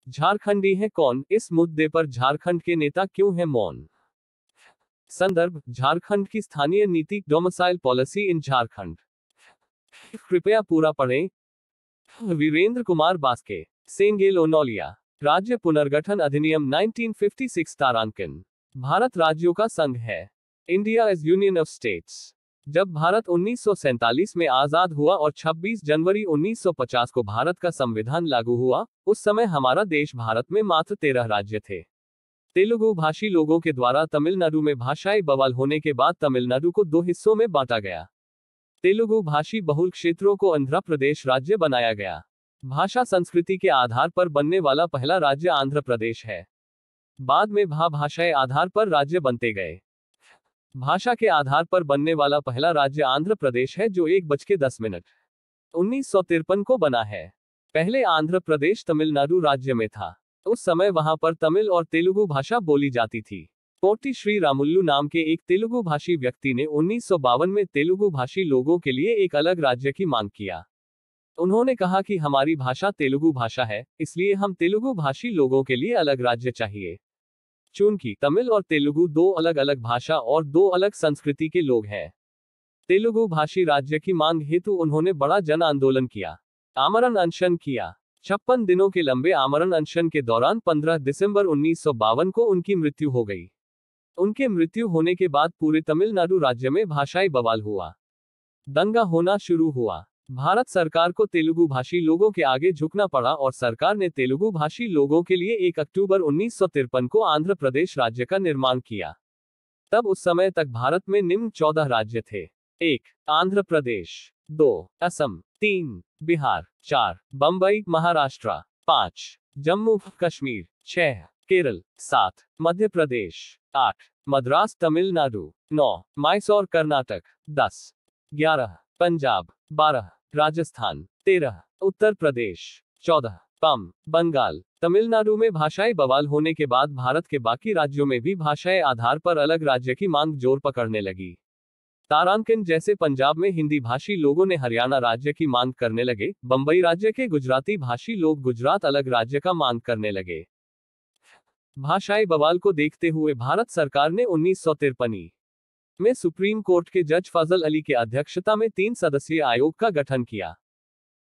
झारखंडी है कौन, इस मुद्दे पर झारखंड के नेता क्यों हैं मौन। संदर्भ, झारखंड की स्थानीय नीति, डोमिसाइल पॉलिसी इन झारखंड। कृपया पूरा पढ़ें। वीरेंद्र कुमार बास्के, सेंगेल ओनोलिया। राज्य पुनर्गठन अधिनियम 1956 तारांकन। भारत राज्यों का संघ है। India is union of states. जब भारत 1947 में आजाद हुआ और 26 जनवरी 1950 को भारत का संविधान लागू हुआ, उस समय हमारा देश भारत में मात्र 13 राज्य थे। तेलुगु भाषी लोगों के द्वारा तमिलनाडु में भाषाई बवाल होने के बाद तमिलनाडु को 2 हिस्सों में बांटा गया। तेलुगु भाषी बहुल क्षेत्रों को आंध्र प्रदेश राज्य बनाया गया। भाषा संस्कृति के आधार पर बनने वाला पहला राज्य आंध्र प्रदेश है। बाद में भाषाई आधार पर राज्य बनते गए। भाषा के आधार पर बनने वाला पहला राज्य आंध्र प्रदेश है, जो 1:10 1953 को बना है। पहले आंध्र प्रदेश तमिलनाडु राज्य में था। उस समय वहां पर तमिल और तेलुगु भाषा बोली जाती थी। पोट्टी श्री रामुल्लू नाम के एक तेलुगु भाषी व्यक्ति ने 1952 में तेलुगु भाषी लोगों के लिए एक अलग राज्य की मांग किया। उन्होंने कहा कि हमारी भाषा तेलुगु भाषा है, इसलिए हम तेलुगु भाषी लोगों के लिए अलग राज्य चाहिए। चूंकि तमिल और तेलुगु 2 अलग अलग भाषा और 2 अलग संस्कृति के लोग हैं, तेलुगु भाषी राज्य की मांग हेतु उन्होंने बड़ा जन आंदोलन किया, आमरण अनशन किया। 56 दिनों के लंबे आमरण अनशन के दौरान 15 दिसंबर 1952 को उनकी मृत्यु हो गई। उनके मृत्यु होने के बाद पूरे तमिलनाडु राज्य में भाषाई बवाल हुआ, दंगा होना शुरू हुआ। भारत सरकार को तेलुगु भाषी लोगों के आगे झुकना पड़ा और सरकार ने तेलुगु भाषी लोगों के लिए 1 अक्टूबर 1953 को आंध्र प्रदेश राज्य का निर्माण किया। तब उस समय तक भारत में निम्न 14 राज्य थे। 1. आंध्र प्रदेश। 2. असम। 3. बिहार। 4. बंबई महाराष्ट्र। 5. जम्मू कश्मीर। 6. केरल। 7. मध्य प्रदेश। 8. मद्रास तमिलनाडु। 9. मैसूर कर्नाटक। 10. 11. पंजाब। 12. राजस्थान। 13. उत्तर प्रदेश। 14. बंगाल। तमिलनाडु में भाषाई बवाल होने के बाद भारत के बाकी राज्यों में भी भाषाई आधार पर अलग राज्य की मांग जोर पकड़ने लगी। तारांकन जैसे पंजाब में हिंदी भाषी लोगों ने हरियाणा राज्य की मांग करने लगे। बंबई राज्य के गुजराती भाषी लोग गुजरात अलग राज्य का मांग करने लगे। भाषाई बवाल को देखते हुए भारत सरकार ने 1953 में सुप्रीम कोर्ट के जज फजल अली के अध्यक्षता में 3 सदस्यीय आयोग का गठन किया।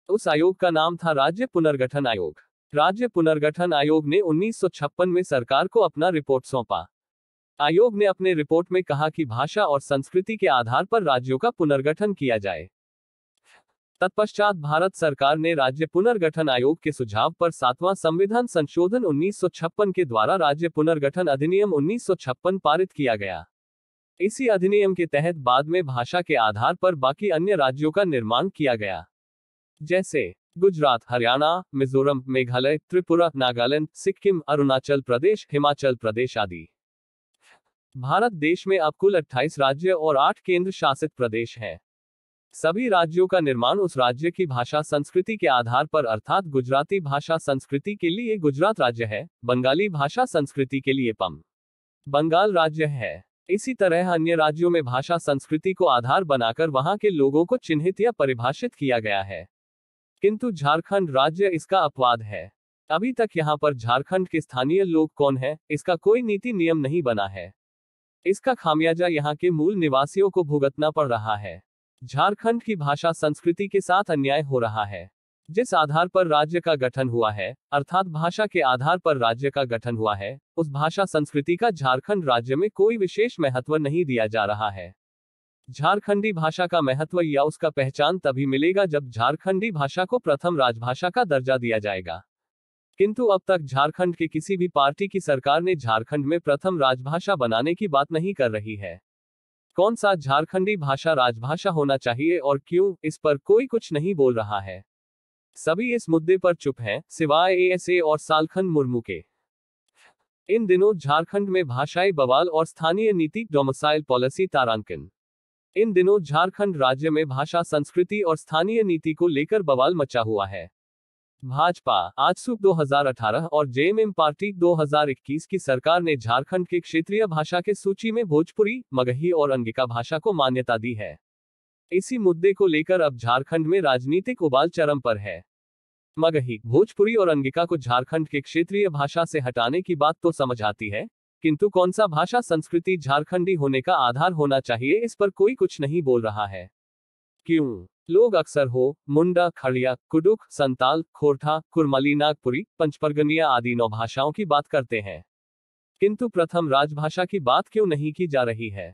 उस आयोग का नाम था राज्य पुनर्गठन आयोग। राज्य पुनर्गठन आयोग ने 1956 में सरकार को अपना रिपोर्ट सौंपा। आयोग ने अपने रिपोर्ट में कहा कि भाषा और संस्कृति के आधार पर राज्यों का पुनर्गठन किया जाए। तत्पश्चात भारत सरकार ने राज्य पुनर्गठन आयोग के सुझाव पर 7वां संविधान संशोधन 1956 के द्वारा राज्य पुनर्गठन अधिनियम 1956 पारित किया गया। इसी अधिनियम के तहत बाद में भाषा के आधार पर बाकी अन्य राज्यों का निर्माण किया गया, जैसे गुजरात, हरियाणा, मिजोरम, मेघालय, त्रिपुरा, नागालैंड, सिक्किम, अरुणाचल प्रदेश, हिमाचल प्रदेश आदि। भारत देश में अब कुल 28 राज्य और 8 केंद्र शासित प्रदेश हैं। सभी राज्यों का निर्माण उस राज्य की भाषा संस्कृति के आधार पर, अर्थात गुजराती भाषा संस्कृति के लिए गुजरात राज्य है, बंगाली भाषा संस्कृति के लिए बंगाल राज्य है। इसी तरह अन्य राज्यों में भाषा संस्कृति को आधार बनाकर वहां के लोगों को चिन्हित या परिभाषित किया गया है, किंतु झारखंड राज्य इसका अपवाद है। अभी तक यहां पर झारखंड के स्थानीय लोग कौन है, इसका कोई नीति नियम नहीं बना है। इसका खामियाजा यहां के मूल निवासियों को भुगतना पड़ रहा है। झारखंड की भाषा संस्कृति के साथ अन्याय हो रहा है। जिस आधार पर राज्य का गठन हुआ है, अर्थात भाषा के आधार पर राज्य का गठन हुआ है, उस भाषा संस्कृति का झारखंड राज्य में कोई विशेष महत्व नहीं दिया जा रहा है। झारखंडी भाषा का महत्व या उसका पहचान तभी मिलेगा जब झारखंडी भाषा को प्रथम राजभाषा का दर्जा दिया जाएगा। किंतु अब तक झारखंड के किसी भी पार्टी की सरकार ने झारखंड में प्रथम राजभाषा बनाने की बात नहीं कर रही है। कौन सा झारखंडी भाषा राजभाषा होना चाहिए और क्यों, इस पर कोई कुछ नहीं बोल रहा है। सभी इस मुद्दे पर चुप हैं, सिवाय एएसए और सालखन मुर्मू के। इन दिनों झारखंड में भाषाई बवाल और स्थानीय नीति, डोमिसाइल पॉलिसी तारांकन। इन दिनों झारखंड राज्य में भाषा संस्कृति और स्थानीय नीति को लेकर बवाल मचा हुआ है। भाजपा, आजसू 2018 और जेएमएम पार्टी 2021 की सरकार ने झारखंड के क्षेत्रीय भाषा के सूची में भोजपुरी, मगही और अंगिका भाषा को मान्यता दी है। इसी मुद्दे को लेकर अब झारखंड में राजनीतिक उबाल चरम पर है। मगही, भोजपुरी और अंगिका को झारखंड के क्षेत्रीय भाषा से हटाने की बात तो समझ आती है, किंतु कौन सा भाषा संस्कृति झारखंडी होने का आधार होना चाहिए, इस पर कोई कुछ नहीं बोल रहा है। क्यों? लोग अक्सर हो, मुंडा, खड़िया, कुडुख, संताल, खोरठा, कुरमली, नागपुरी, पंचपरगनिया आदि 9 भाषाओं की बात करते हैं, किंतु प्रथम राजभाषा की बात क्यों नहीं की जा रही है?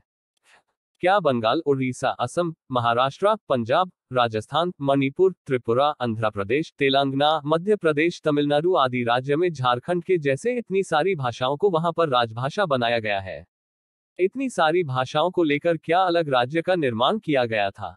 क्या बंगाल, उड़ीसा, असम, महाराष्ट्र, पंजाब, राजस्थान, मणिपुर, त्रिपुरा, आंध्र प्रदेश, तेलंगाना, मध्य प्रदेश, तमिलनाडु आदि राज्य में झारखंड के जैसे इतनी सारी भाषाओं को वहां पर राजभाषा बनाया गया है? इतनी सारी भाषाओं को लेकर क्या अलग राज्य का निर्माण किया गया था?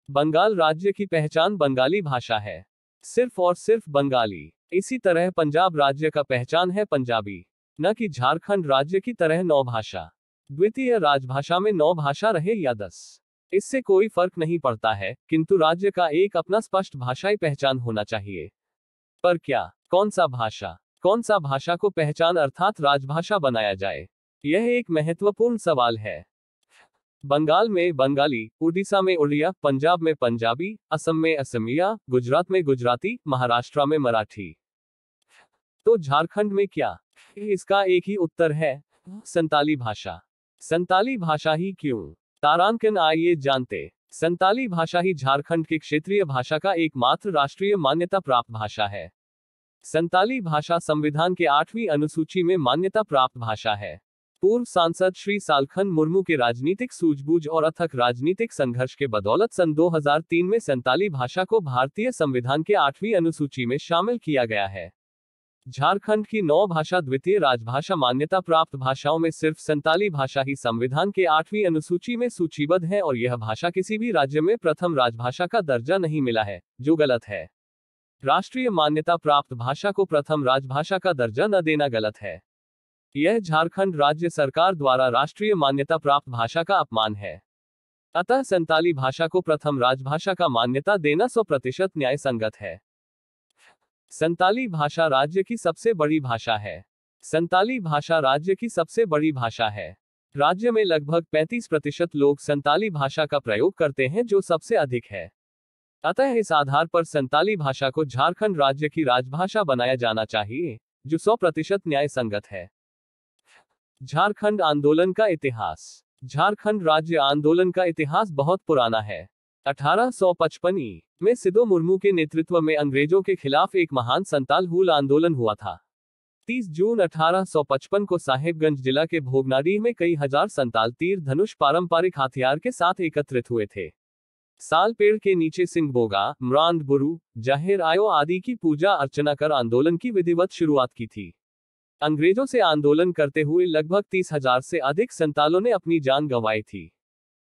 बंगाल राज्य की पहचान बंगाली भाषा है, सिर्फ और सिर्फ बंगाली। इसी तरह पंजाब राज्य का पहचान है पंजाबी, न कि झारखंड राज्य की तरह 9 भाषा। द्वितीय राजभाषा में 9 भाषा रहे या 10, इससे कोई फर्क नहीं पड़ता है, किंतु राज्य का एक अपना स्पष्ट भाषाई पहचान होना चाहिए। पर क्या, कौन सा भाषा को पहचान अर्थात राजभाषा बनाया जाए, यह एक महत्वपूर्ण सवाल है। बंगाल में बंगाली, उड़ीसा में उड़िया, पंजाब में पंजाबी, असम में असमिया, गुजरात में गुजराती, महाराष्ट्र में मराठी। तो झारखंड में क्या? इसका एक ही उत्तर है, संताली भाषा। संताली भाषा ही क्यों? तारांकन आइए जानते। संताली भाषा ही झारखंड की क्षेत्रीय भाषा का एकमात्र राष्ट्रीय मान्यता प्राप्त भाषा है। संताली भाषा संविधान के 8वीं अनुसूची में मान्यता प्राप्त भाषा है। पूर्व सांसद श्री सालखन मुर्मू के राजनीतिक सूझबूझ और अथक राजनीतिक संघर्ष के बदौलत सन 2003 में संताली भाषा को भारतीय संविधान के 8वीं अनुसूची में शामिल किया गया है। झारखंड की 9 भाषा द्वितीय राजभाषा मान्यता प्राप्त भाषाओं में सिर्फ संताली भाषा ही संविधान के 8वीं अनुसूची में सूचीबद्ध है, और यह भाषा किसी भी राज्य में प्रथम राजभाषा का दर्जा नहीं मिला है, जो गलत है। राष्ट्रीय मान्यता प्राप्त भाषा को प्रथम राजभाषा का दर्जा न देना गलत है। यह झारखंड राज्य सरकार द्वारा राष्ट्रीय मान्यता प्राप्त भाषा का अपमान है। अतः संताली भाषा को प्रथम राजभाषा का मान्यता देना 100% न्याय संगत है। संताली भाषा राज्य की सबसे बड़ी भाषा है। संताली भाषा राज्य की सबसे बड़ी भाषा है। राज्य में लगभग 35% लोग संताली भाषा का प्रयोग करते हैं, जो सबसे अधिक है। अतः इस आधार पर संताली भाषा को झारखंड राज्य की राजभाषा बनाया जाना चाहिए, जो 100% न्याय संगत है। झारखंड आंदोलन का इतिहास। झारखंड राज्य आंदोलन का इतिहास बहुत पुराना है। 1855 में सिदो मुर्मू के नेतृत्व में अंग्रेजों के खिलाफ एक महान संताल हूल आंदोलन हुआ था। 30 जून 1855 को साहेबगंज जिला के भोगनाडीह में कई हजार संताल तीर धनुष पारंपरिक हथियार के साथ एकत्रित हुए थे। साल पेड़ के नीचे सिंगबोगा, म्रांड बुरु, जाहिर आयो आदि की पूजा अर्चना कर आंदोलन की विधिवत शुरुआत की थी। अंग्रेजों से आंदोलन करते हुए लगभग 30,000 से अधिक संतालों ने अपनी जान गंवाई थी।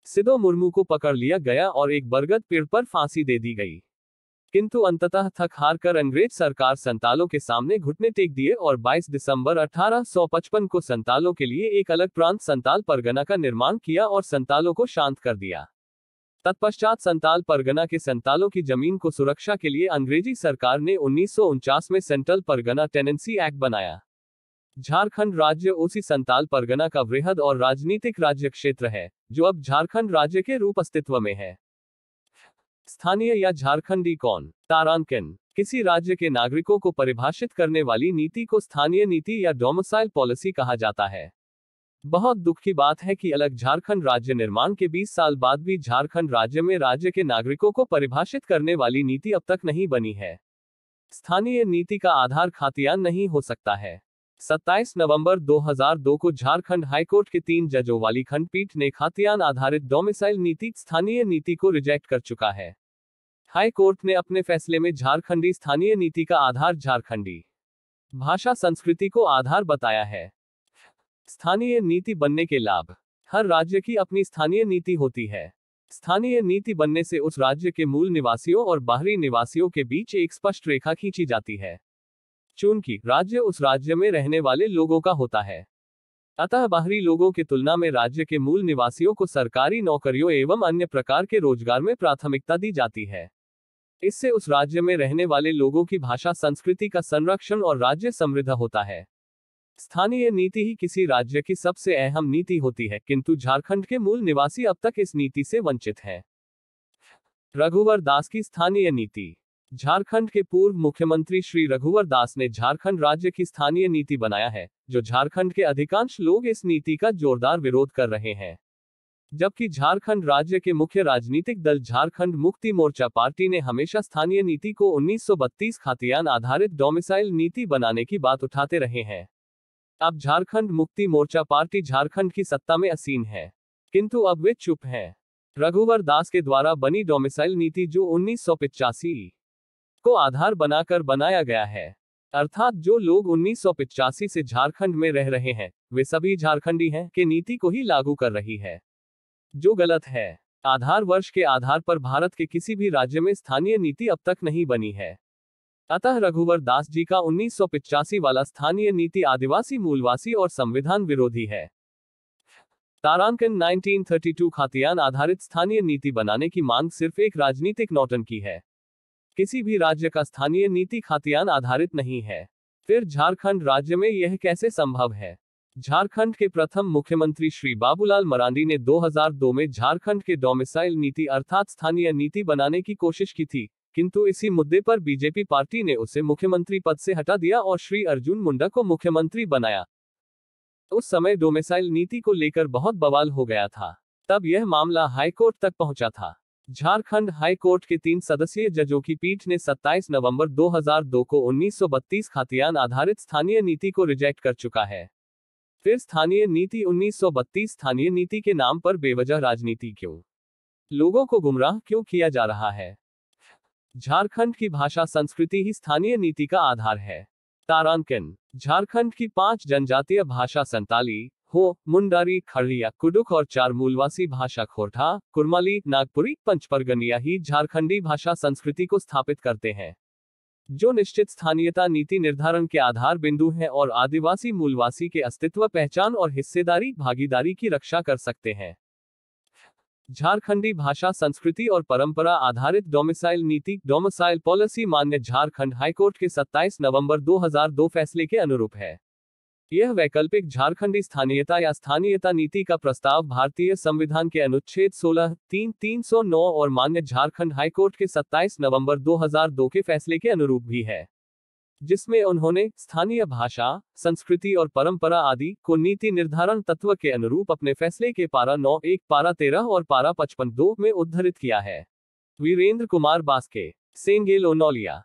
सिदो मुर्मू को पकड़ लिया गया और एक बरगद पेड़ पर फांसी दे दी गई, किंतु अंततः थक हार कर अंग्रेज सरकार संतालों के सामने घुटने टेक दिए और 22 दिसंबर 1855 को संतालों के लिए एक अलग प्रांत संताल परगना का निर्माण किया और संतालों को शांत कर दिया। तत्पश्चात संताल परगना के संतालों की जमीन को सुरक्षा के लिए अंग्रेजी सरकार ने 1949 में सेंट्रल परगना टेनेंसी एक्ट बनाया। झारखंड राज्य उसी संताल परगना का वृहद और राजनीतिक राज्य क्षेत्र है, जो अब झारखंड राज्य के रूप अस्तित्व में है। स्थानीय या झारखंडी कौन? तारांकन। किसी राज्य के नागरिकों को परिभाषित करने वाली नीति को स्थानीय नीति या डोमिसाइल पॉलिसी कहा जाता है। बहुत दुख की बात है कि अलग झारखंड राज्य निर्माण के 20 साल बाद भी झारखंड राज्य में राज्य के नागरिकों को परिभाषित करने वाली नीति अब तक नहीं बनी है। स्थानीय नीति का आधार खातियान नहीं हो सकता है। 27 नवंबर 2002 को झारखंड हाईकोर्ट के 3 जजों वाली खंडपीठ ने खातियान आधारित डोमिसाइल नीति स्थानीय नीति को रिजेक्ट कर चुका है। हाईकोर्ट ने अपने फैसले में झारखंडी स्थानीय नीति का आधार झारखंडी भाषा संस्कृति को आधार बताया है। स्थानीय नीति बनने के लाभ। हर राज्य की अपनी स्थानीय नीति होती है। स्थानीय नीति बनने से उस राज्य के मूल निवासियों और बाहरी निवासियों के बीच एक स्पष्ट रेखा खींची जाती है। चूंकि राज्य उस राज्य में रहने वाले लोगों का होता है, अतः बाहरी लोगों की तुलना में राज्य के मूल निवासियों को सरकारी नौकरियों एवं अन्य प्रकार के रोजगार में प्राथमिकता दी जाती है। इससे उस राज्य में रहने वाले लोगों की भाषा संस्कृति का संरक्षण और राज्य समृद्ध होता है। स्थानीय नीति ही किसी राज्य की सबसे अहम नीति होती है, किंतु झारखंड के मूल निवासी अब तक इस नीति से वंचित हैं। रघुवर दास की स्थानीय नीति। झारखंड के पूर्व मुख्यमंत्री श्री रघुवर दास ने झारखंड राज्य की स्थानीय नीति बनाया है, जो झारखंड के अधिकांश लोग इस नीति का जोरदार विरोध कर रहे हैं। जबकि झारखंड राज्य के मुख्य राजनीतिक दल झारखंड मुक्ति मोर्चा पार्टी ने हमेशा स्थानीय नीति को 1932 खातियान आधारित डोमिसाइल नीति बनाने की बात उठाते रहे हैं। अब झारखंड मुक्ति मोर्चा पार्टी झारखंड की सत्ता में आसीन है, किंतु अब वे चुप हैं। रघुवर दास के द्वारा बनी डोमिसाइल नीति जो 1985 को आधार बनाकर बनाया गया है, अर्थात जो लोग 1985 से झारखंड में रह रहे हैं वे सभी झारखंडी हैं, के नीति को ही लागू कर रही है, जो गलत है। आधार वर्ष के आधार पर भारत के किसी भी राज्य में स्थानीय नीति अब तक नहीं बनी है। अतः रघुवर दास जी का 1985 वाला स्थानीय नीति आदिवासी, मूलवासी और संविधान विरोधी है। तारांकन 1932 खातियान आधारित स्थानीय नीति बनाने की मांग सिर्फ एक राजनीतिक नौटंकी है। किसी भी राज्य का स्थानीय नीति खातियान आधारित नहीं है। फिर झारखंड राज्य में यह कैसे संभव है? झारखंड के प्रथम मुख्यमंत्री श्री बाबूलाल मरांडी ने 2002 में झारखंड के डोमिसाइल नीति अर्थात स्थानीय नीति बनाने की कोशिश की थी, किंतु इसी मुद्दे पर बीजेपी पार्टी ने उसे मुख्यमंत्री पद से हटा दिया और श्री अर्जुन मुंडा को मुख्यमंत्री बनाया। उस समय डोमिसाइल नीति को लेकर बहुत बवाल हो गया था। तब यह मामला हाईकोर्ट तक पहुंचा था। झारखंड हाईकोर्ट के 3 सदस्यीय जजों की पीठ ने 27 नवंबर 2002 को 1932 खातियान आधारित स्थानीय नीति को रिजेक्ट कर चुका है। फिर स्थानीय नीति 1932 स्थानीय नीति के नाम पर बेवजह राजनीति क्यों? लोगों को गुमराह क्यों किया जा रहा है? झारखंड की भाषा संस्कृति ही स्थानीय नीति का आधार है। तारांकन झारखंड की 5 जनजातीय भाषा संताली, हो, मुंडारी, खड़िया, कुडुख और 4 मूलवासी भाषा खोरठा, कुरमाली, नागपुरी, पंचपरगनिया ही झारखंडी भाषा संस्कृति को स्थापित करते हैं, जो निश्चित स्थानीयता नीति निर्धारण के आधार बिंदु हैं और आदिवासी मूलवासी के अस्तित्व, पहचान और हिस्सेदारी, भागीदारी की रक्षा कर सकते हैं। झारखंडी भाषा संस्कृति और परंपरा आधारित डोमिसाइल नीति डोमिसाइल पॉलिसी मान्य झारखंड हाईकोर्ट के 27 नवंबर 2002 फैसले के अनुरूप है। यह वैकल्पिक झारखंडी स्थानीयता या स्थानीयता नीति का प्रस्ताव भारतीय संविधान के अनुच्छेद 16, 3, 309 और मान्य झारखंड हाईकोर्ट के 27 नवंबर 2002 के फैसले के अनुरूप भी है, जिसमें उन्होंने स्थानीय भाषा, संस्कृति और परंपरा आदि को नीति निर्धारण तत्व के अनुरूप अपने फैसले के पारा 9(1), पारा 13 और पारा 55(2) में उद्धृत किया है। वीरेंद्र कुमार बास्के, सेंगेल ओनोलिया।